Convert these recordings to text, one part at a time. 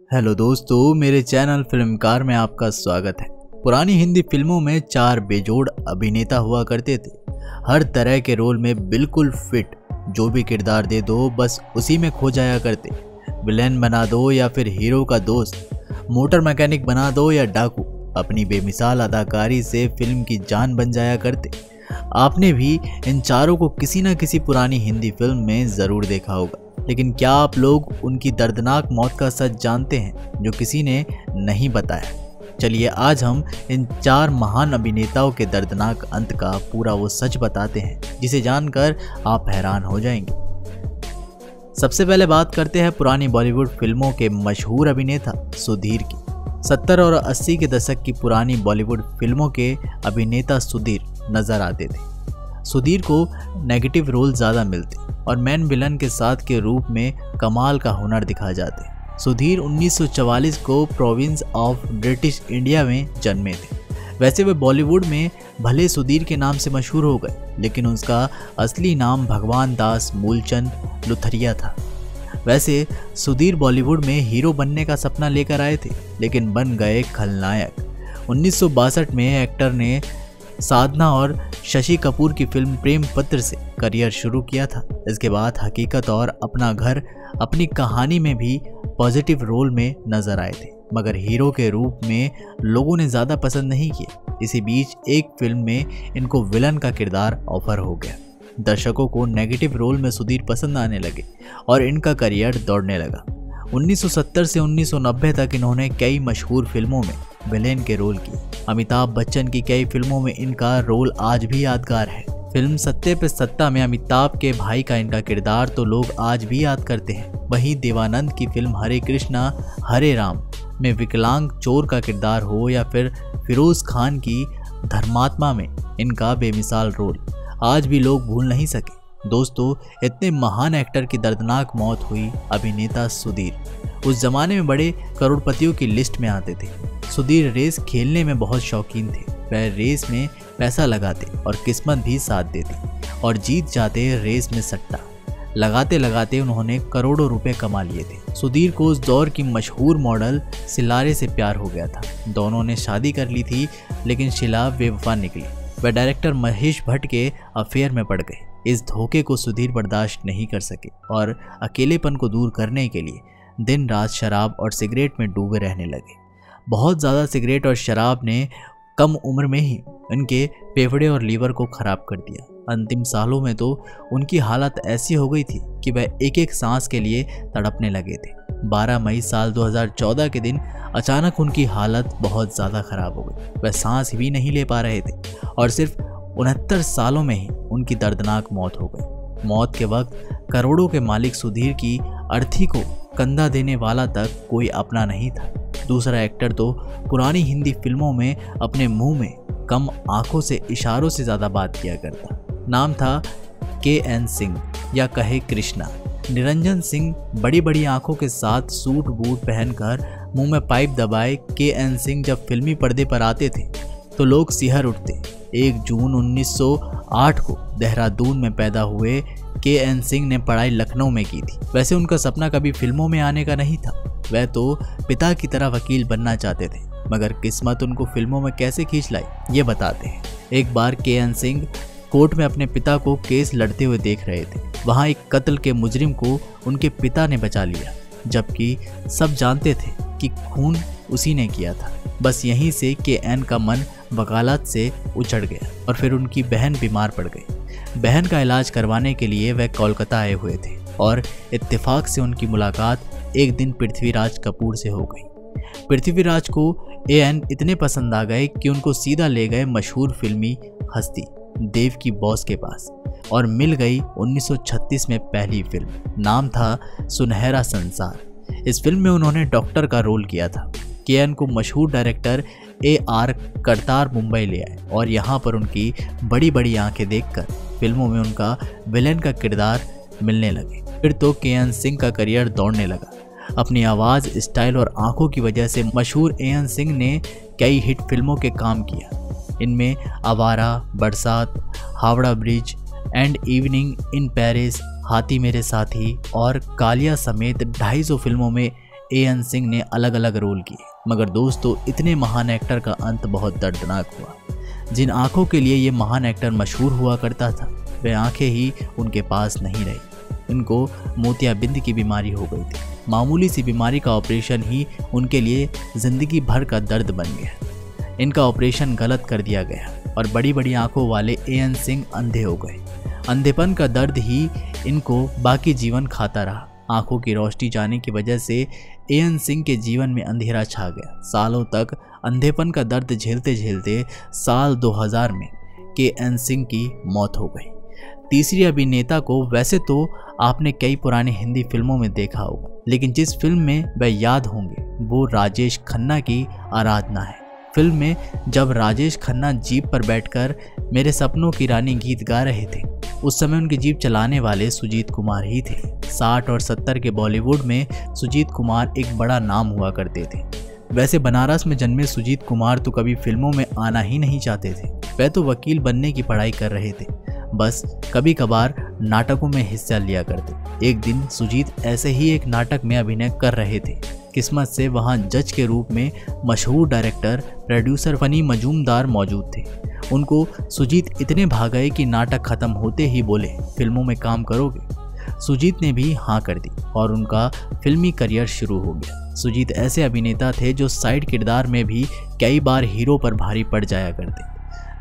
Hello दोस्तों, मेरे channel फिल्मकार में आपका स्वागत है। पुरानी हिंदी फिल्मों में 4 बेजोड़ अभिनेता हुआ करते थे। हर तरह के रोल में बिल्कुल फिट, जो भी किरदार दे दो बस उसी में खो जाया करते। विलेन बना दो या फिर हीरो का दोस्त, मोटर मैकेनिक बना दो या डाकू, अपनी बेमिसाल अदाकारी से फिल्म की जान बन जाया करते। आपने भी इन चारों को किसी न किसी पुरानी हिंदी फिल्म में ज़रूर देखा होगा, लेकिन क्या आप लोग उनकी दर्दनाक मौत का सच जानते हैं जो किसी ने नहीं बताया? चलिए आज हम इन 4 महान अभिनेताओं के दर्दनाक अंत का पूरा वो सच बताते हैं जिसे जानकर आप हैरान हो जाएंगे। सबसे पहले बात करते हैं पुरानी बॉलीवुड फिल्मों के मशहूर अभिनेता सुधीर की। 70 और 80 के दशक की पुरानी बॉलीवुड फिल्मों के अभिनेता सुधीर नजर आते थे। सुधीर को नेगेटिव रोल ज़्यादा मिलते और मैन विलन के साथ के रूप में कमाल का हुनर दिखा जाते। सुधीर 1944 को प्रोविंस ऑफ ब्रिटिश इंडिया में जन्मे थे। वैसे वे बॉलीवुड में भले सुधीर के नाम से मशहूर हो गए, लेकिन उसका असली नाम भगवान दास मूलचंद लुथरिया था। वैसे सुधीर बॉलीवुड में हीरो बनने का सपना लेकर आए थे, लेकिन बन गए खलनायक। 1962 में एक्टर ने साधना और शशि कपूर की फिल्म प्रेम पत्र से करियर शुरू किया था। इसके बाद हकीकत और अपना घर अपनी कहानी में भी पॉजिटिव रोल में नजर आए थे, मगर हीरो के रूप में लोगों ने ज़्यादा पसंद नहीं किया। इसी बीच एक फिल्म में इनको विलन का किरदार ऑफर हो गया। दर्शकों को नेगेटिव रोल में सुधीर पसंद आने लगे और इनका करियर दौड़ने लगा। 1970 से 1990 तक इन्होंने कई मशहूर फिल्मों में विलेन के रोल किए। अमिताभ बच्चन की कई फिल्मों में इनका रोल आज भी यादगार है। फिल्म सत्ते पे सत्ता में अमिताभ के भाई का इनका किरदार तो लोग आज भी याद करते हैं। वहीं देवानंद की फिल्म हरे कृष्णा हरे राम में विकलांग चोर का किरदार हो या फिर फिरोज खान की धर्मात्मा में इनका बेमिसाल रोल आज भी लोग भूल नहीं सके। दोस्तों, इतने महान एक्टर की दर्दनाक मौत हुई अभिनेता सुधीर उस जमाने में बड़े करोड़पतियों की लिस्ट में आते थे। सुधीर रेस खेलने में बहुत शौकीन थे। वह रेस में पैसा लगाते और किस्मत भी साथ देती और जीत जाते रेस में सट्टा। लगाते लगाते उन्होंने करोड़ों रुपए कमा लिए थे। सुधीर को उस दौर की मशहूर मॉडल सिलारे से प्यार हो गया था। दोनों ने शादी कर ली थी, लेकिन शिला बेवफा निकली। वह डायरेक्टर महेश भट्ट के अफेयर में पड़ गए। इस धोखे को सुधीर बर्दाश्त नहीं कर सके और अकेलेपन को दूर करने के लिए दिन रात शराब और सिगरेट में डूबे रहने लगे। बहुत ज़्यादा सिगरेट और शराब ने कम उम्र में ही उनके फेफड़े और लीवर को खराब कर दिया। अंतिम सालों में तो उनकी हालत ऐसी हो गई थी कि वह एक एक सांस के लिए तड़पने लगे थे। 12 मई साल 2014 के दिन अचानक उनकी हालत बहुत ज़्यादा खराब हो गई। वह सांस भी नहीं ले पा रहे थे और सिर्फ 69 सालों में ही उनकी दर्दनाक मौत हो गई। मौत के वक्त करोड़ों के मालिक सुधीर की अर्थी को कंधा देने वाला तक कोई अपना नहीं था। दूसरा एक्टर तो पुरानी हिंदी फिल्मों में अपने मुंह में कम आंखों से इशारों से ज़्यादा बात किया करता। नाम था KN सिंह या कहे कृष्णा। निरंजन सिंह बड़ी बड़ी आंखों के साथ सूट बूट पहनकर मुंह में पाइप दबाए KN सिंह जब फिल्मी पर्दे पर आते थे तो लोग सिहर उठते। 1 जून 1908 को देहरादून में पैदा हुए KN सिंह ने पढ़ाई लखनऊ में की थी। वैसे उनका सपना कभी फिल्मों में आने का नहीं था। वह तो पिता की तरह वकील बनना चाहते थे, मगर किस्मत उनको फिल्मों में कैसे खींच लाई ये बताते हैं। एक बार KN सिंह कोर्ट में अपने पिता को केस लड़ते हुए देख रहे थे। वहाँ एक कत्ल के मुजरिम को उनके पिता ने बचा लिया, जबकि सब जानते थे कि खून उसी ने किया था। बस यहीं से KN का मन वकालत से उचड़ गया और फिर उनकी बहन बीमार पड़ गई। बहन का इलाज करवाने के लिए वह कोलकाता आए हुए थे और इत्तेफाक से उनकी मुलाकात एक दिन पृथ्वीराज कपूर से हो गई। पृथ्वीराज को AN इतने पसंद आ गए कि उनको सीधा ले गए मशहूर फिल्मी हस्ती देव की बॉस के पास और मिल गई 1936 में पहली फिल्म। नाम था सुनहरा संसार। इस फिल्म में उन्होंने डॉक्टर का रोल किया था। KN को मशहूर डायरेक्टर AR करतार मुंबई ले आए और यहाँ पर उनकी बड़ी बड़ी आंखें देखकर फिल्मों में उनका विलेन का किरदार मिलने लगे। फिर तो KN सिंह का करियर दौड़ने लगा। अपनी आवाज़, स्टाइल और आंखों की वजह से मशहूर AN सिंह ने कई हिट फिल्मों के काम किया। इनमें आवारा, बरसात, Howrah bridge, and evening in Paris, हाथी मेरे साथी और कालिया समेत 250 फिल्मों में एएन सिंह ने अलग अलग रोल किए, मगर दोस्तों इतने महान एक्टर का अंत बहुत दर्दनाक हुआ। जिन आंखों के लिए ये महान एक्टर मशहूर हुआ करता था, वे आंखें ही उनके पास नहीं रही। इनको मोतियाबिंद की बीमारी हो गई थी। मामूली सी बीमारी का ऑपरेशन ही उनके लिए जिंदगी भर का दर्द बन गया। इनका ऑपरेशन गलत कर दिया गया और बड़ी बड़ी आंखों वाले एएन सिंह अंधे हो गए। अंधेपन का दर्द ही इनको बाकी जीवन खाता रहा। आंखों की रोशनी जाने की वजह से एएन सिंह के जीवन में अंधेरा छा गया। सालों तक अंधेपन का दर्द झेलते झेलते साल 2000 में एएन सिंह की मौत हो गई। तीसरी अभिनेता को वैसे तो आपने कई पुरानी हिंदी फिल्मों में देखा होगा, लेकिन जिस फिल्म में वह याद होंगे वो राजेश खन्ना की आराधना है। फिल्म में जब राजेश खन्ना जीप पर बैठकर मेरे सपनों की रानी गीत गा रहे थे, उस समय उनकी जीप चलाने वाले सुजीत कुमार ही थे। 60 और 70 के बॉलीवुड में सुजीत कुमार एक बड़ा नाम हुआ करते थे। वैसे बनारस में जन्मे सुजीत कुमार तो कभी फिल्मों में आना ही नहीं चाहते थे। वह तो वकील बनने की पढ़ाई कर रहे थे, बस कभी कभार नाटकों में हिस्सा लिया करते। एक दिन सुजीत ऐसे ही एक नाटक में अभिनय कर रहे थे। किस्मत से वहां जज के रूप में मशहूर डायरेक्टर प्रोड्यूसर फनी मजूमदार मौजूद थे। उनको सुजीत इतने भाग गए कि नाटक खत्म होते ही बोले, फिल्मों में काम करोगे? सुजीत ने भी हाँ कर दी और उनका फिल्मी करियर शुरू हो गया। सुजीत ऐसे अभिनेता थे जो साइड किरदार में भी कई बार हीरो पर भारी पड़ जाया करते।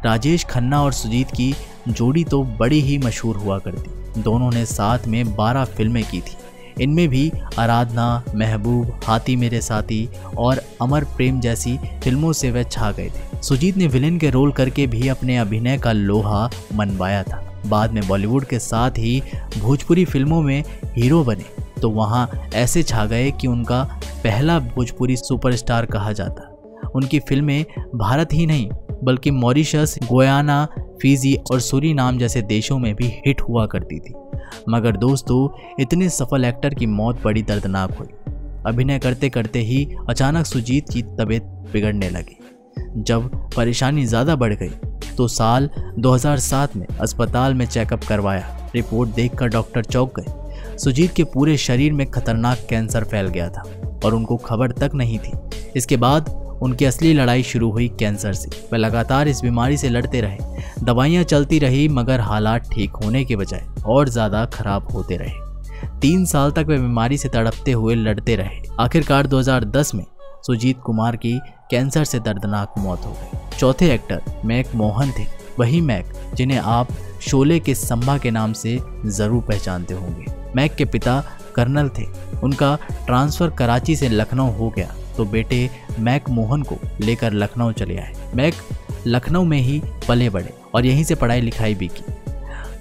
राजेश खन्ना और सुजीत की जोड़ी तो बड़ी ही मशहूर हुआ करती। दोनों ने साथ में 12 फिल्में की थी। इनमें भी आराधना, महबूब, हाथी मेरे साथी और अमर प्रेम जैसी फिल्मों से वे छा गए थे। सुजीत ने विलेन के रोल करके भी अपने अभिनय का लोहा मनवाया था। बाद में बॉलीवुड के साथ ही भोजपुरी फिल्मों में हीरो बने तो वहां ऐसे छा गए कि उनका पहला भोजपुरी सुपरस्टार कहा जाता। उनकी फिल्में भारत ही नहीं बल्कि मॉरिशस, गुयाना, फिजी और सूरीनाम जैसे देशों में भी हिट हुआ करती थी। मगर दोस्तों इतने सफल एक्टर की मौत बड़ी दर्दनाक हुई। अभिनय करते करते ही अचानक सुजीत की तबीयत बिगड़ने लगी। जब परेशानी ज़्यादा बढ़ गई तो साल 2007 में अस्पताल में चेकअप करवाया। रिपोर्ट देखकर डॉक्टर चौंक गए। सुजीत के पूरे शरीर में खतरनाक कैंसर फैल गया था और उनको खबर तक नहीं थी। इसके बाद उनकी असली लड़ाई शुरू हुई कैंसर से। वे लगातार इस बीमारी से लड़ते रहे। दवाइयाँ चलती रही मगर हालात ठीक होने के बजाय और ज़्यादा खराब होते रहे। 3 साल तक वे बीमारी से तड़पते हुए लड़ते रहे। आखिरकार 2010 में सुजीत कुमार की कैंसर से दर्दनाक मौत हो गई। चौथे एक्टर मैक मोहन थे, वही मैक जिन्हें आप शोले के संभा के नाम से ज़रूर पहचानते होंगे। मैक के पिता कर्नल थे। उनका ट्रांसफ़र कराची से लखनऊ हो गया तो बेटे मैक मोहन को लेकर लखनऊ चले आए। मैक लखनऊ में ही पले बढ़े और यहीं से पढ़ाई लिखाई भी की।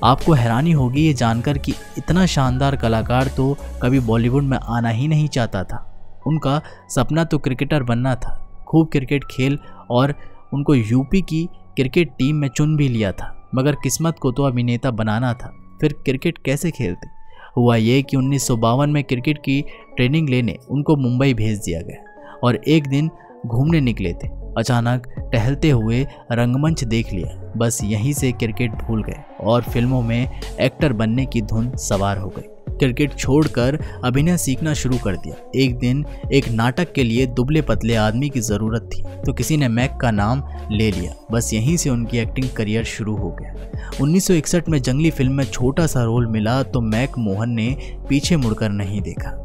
आपको हैरानी होगी ये जानकर कि इतना शानदार कलाकार तो कभी बॉलीवुड में आना ही नहीं चाहता था। उनका सपना तो क्रिकेटर बनना था। खूब क्रिकेट खेल और उनको यूपी की क्रिकेट टीम में चुन भी लिया था, मगर किस्मत को तो अभिनेता बनाना था। फिर क्रिकेट कैसे खेलते? हुआ ये कि 1952 में क्रिकेट की ट्रेनिंग लेने उनको मुंबई भेज दिया गया और एक दिन घूमने निकले थे। अचानक टहलते हुए रंगमंच देख लिया। बस यहीं से क्रिकेट भूल गए और फिल्मों में एक्टर बनने की धुन सवार हो गई। क्रिकेट छोड़कर अभिनय सीखना शुरू कर दिया। एक दिन एक नाटक के लिए दुबले पतले आदमी की ज़रूरत थी तो किसी ने मैक का नाम ले लिया। बस यहीं से उनकी एक्टिंग करियर शुरू हो गया। 1961 में जंगली फिल्म में छोटा सा रोल मिला तो मैक मोहन ने पीछे मुड़कर नहीं देखा।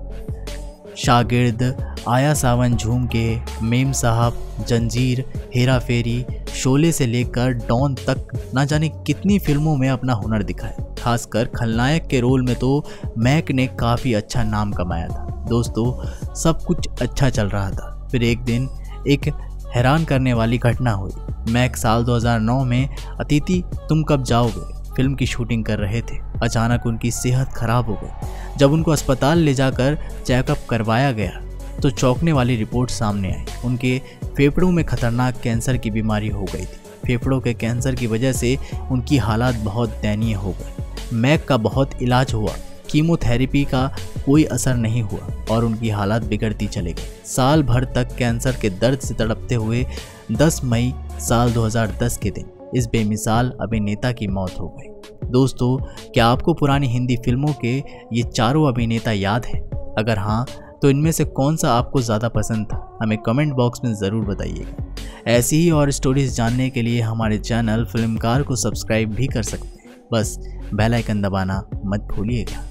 शागिर्द, आया सावन झूम के, मेम साहब, जंजीर, हेरा फेरी, शोले से लेकर डॉन तक ना जाने कितनी फिल्मों में अपना हुनर दिखाया। खासकर खलनायक के रोल में तो मैक ने काफ़ी अच्छा नाम कमाया था। दोस्तों सब कुछ अच्छा चल रहा था। फिर एक दिन एक हैरान करने वाली घटना हुई। मैक साल 2009 में अतिथि तुम कब जाओगे फिल्म की शूटिंग कर रहे थे। अचानक उनकी सेहत खराब हो गई। जब उनको अस्पताल ले जाकर चेकअप करवाया गया तो चौंकने वाली रिपोर्ट सामने आई। उनके फेफड़ों में खतरनाक कैंसर की बीमारी हो गई थी। फेफड़ों के कैंसर की वजह से उनकी हालात बहुत दयनीय हो गई। मैक का बहुत इलाज हुआ, कीमोथेरेपी का कोई असर नहीं हुआ और उनकी हालात बिगड़ती चली गई। साल भर तक कैंसर के दर्द से तड़पते हुए 10 मई साल 2010 के दिन इस बेमिसाल अभिनेता की मौत हो गई। दोस्तों क्या आपको पुरानी हिंदी फिल्मों के ये चारों अभिनेता याद हैं? अगर हाँ तो इनमें से कौन सा आपको ज़्यादा पसंद था, हमें कमेंट बॉक्स में ज़रूर बताइएगा। ऐसी ही और स्टोरीज जानने के लिए हमारे चैनल फिल्मकार को सब्सक्राइब भी कर सकते हैं। बस बेल आइकन दबाना मत भूलिएगा।